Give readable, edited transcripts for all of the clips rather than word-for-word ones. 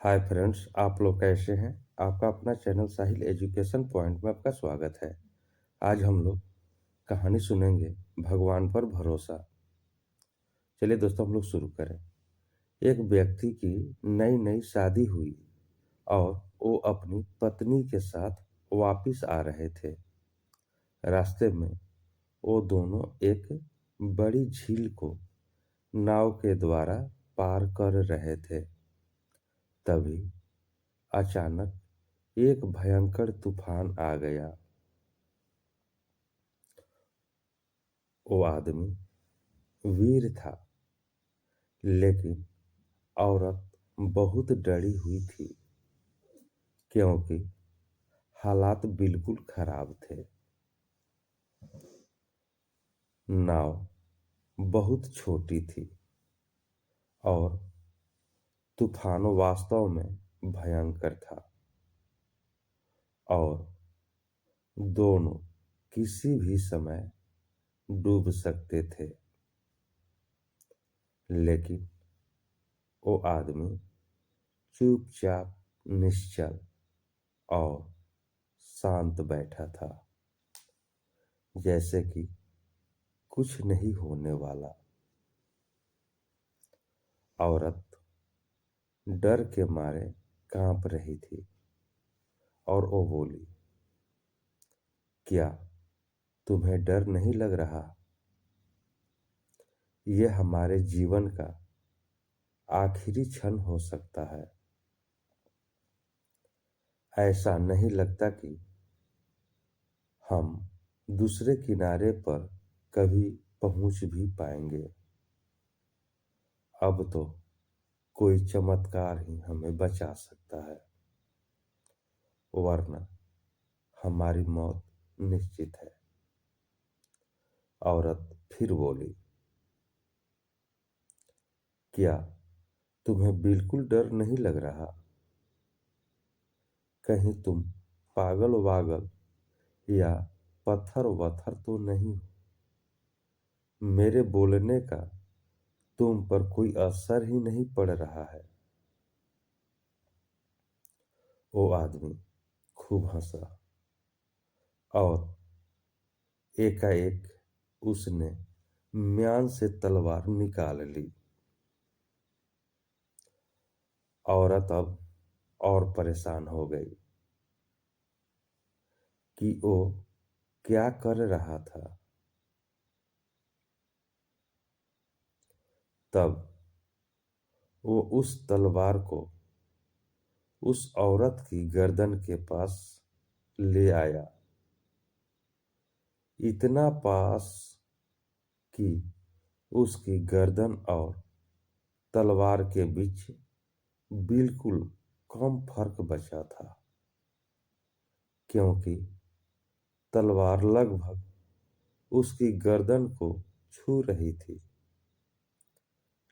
Hi friends, आप लोग कैसे हैं। आपका अपना चैनल साहिल एजुकेशन पॉइंट में आपका स्वागत है। आज हम लोग कहानी सुनेंगे भगवान पर भरोसा। चलिए दोस्तों, हम लोग शुरू करें। एक व्यक्ति की नई नई शादी हुई और वो अपनी पत्नी के साथ वापिस आ रहे थे। रास्ते में वो दोनों एक बड़ी झील को नाव के द्वारा पार कर रहे थे। तभी अचानक एक भयंकर तूफान आ गया। वो आदमी वीर था, लेकिन औरत बहुत डरी हुई थी, क्योंकि हालात बिल्कुल खराब थे। नाव बहुत छोटी थी और तूफान वास्तव में भयंकर था और दोनों किसी भी समय डूब सकते थे। लेकिन वो आदमी चुपचाप, निश्चल और शांत बैठा था, जैसे कि कुछ नहीं होने वाला। औरत डर के मारे कांप रही थी और वो बोली, क्या तुम्हें डर नहीं लग रहा? यह हमारे जीवन का आखिरी क्षण हो सकता है। ऐसा नहीं लगता कि हम दूसरे किनारे पर कभी पहुंच भी पाएंगे। अब तो कोई चमत्कार ही हमें बचा सकता है, वरना हमारी मौत निश्चित है। औरत फिर बोली, क्या तुम्हें बिल्कुल डर नहीं लग रहा? कहीं तुम पागल वागल या पत्थर वत्थर तो नहीं हो? मेरे बोलने का तुम पर कोई असर ही नहीं पड़ रहा है। वो आदमी खूब हंसा और एकाएक उसने म्यान से तलवार निकाल ली। औरत अब और परेशान हो गई कि वो क्या कर रहा था। तब वो उस तलवार को उस औरत की गर्दन के पास ले आया, इतना पास कि उसकी गर्दन और तलवार के बीच बिल्कुल कम फर्क बचा था, क्योंकि तलवार लगभग उसकी गर्दन को छू रही थी,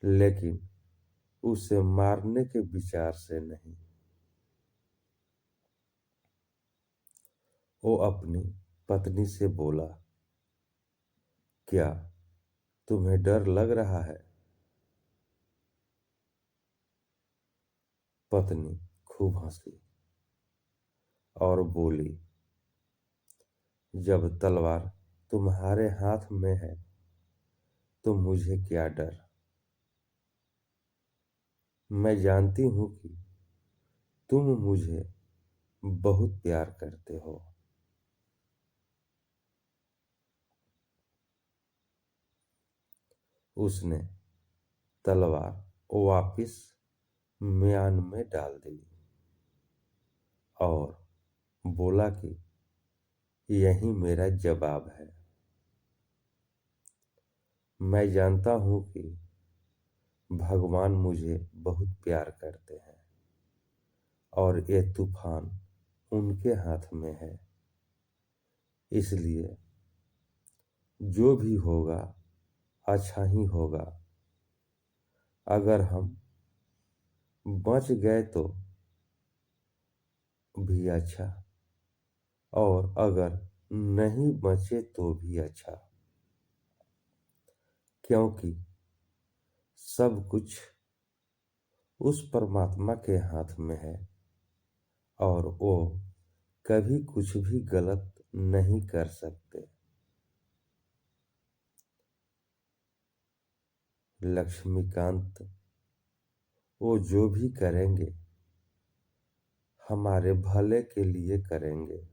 लेकिन उसे मारने के विचार से नहीं। वो अपनी पत्नी से बोला, क्या तुम्हें डर लग रहा है? पत्नी खूब हंसी और बोली, जब तलवार तुम्हारे हाथ में है तो मुझे क्या डर। मैं जानती हूं कि तुम मुझे बहुत प्यार करते हो। उसने तलवार वापिस म्यान में डाल दी और बोला कि यही मेरा जवाब है। मैं जानता हूं कि भगवान मुझे बहुत प्यार करते हैं और ये तूफान उनके हाथ में है। इसलिए जो भी होगा अच्छा ही होगा। अगर हम बच गए तो भी अच्छा, और अगर नहीं बचे तो भी अच्छा, क्योंकि सब कुछ उस परमात्मा के हाथ में है और वो कभी कुछ भी गलत नहीं कर सकते। लक्ष्मीकांत वो जो भी करेंगे हमारे भले के लिए करेंगे।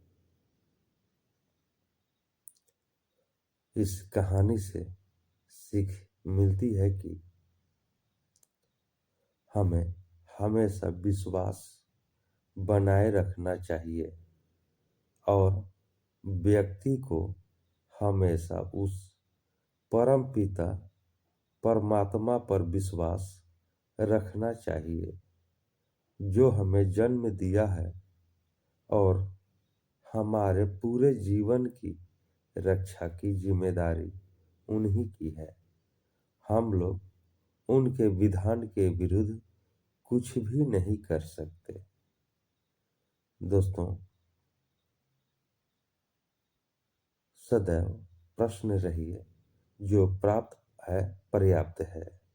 इस कहानी से सीख मिलती है कि हमें हमेशा विश्वास बनाए रखना चाहिए और व्यक्ति को हमेशा उस परम पिता परमात्मा पर विश्वास रखना चाहिए जो हमें जन्म दिया है और हमारे पूरे जीवन की रक्षा की जिम्मेदारी उन्हीं की है। हम लोग उनके विधान के विरुद्ध कुछ भी नहीं कर सकते। दोस्तों, सदैव प्रश्न रहिए, जो प्राप्त है पर्याप्त है।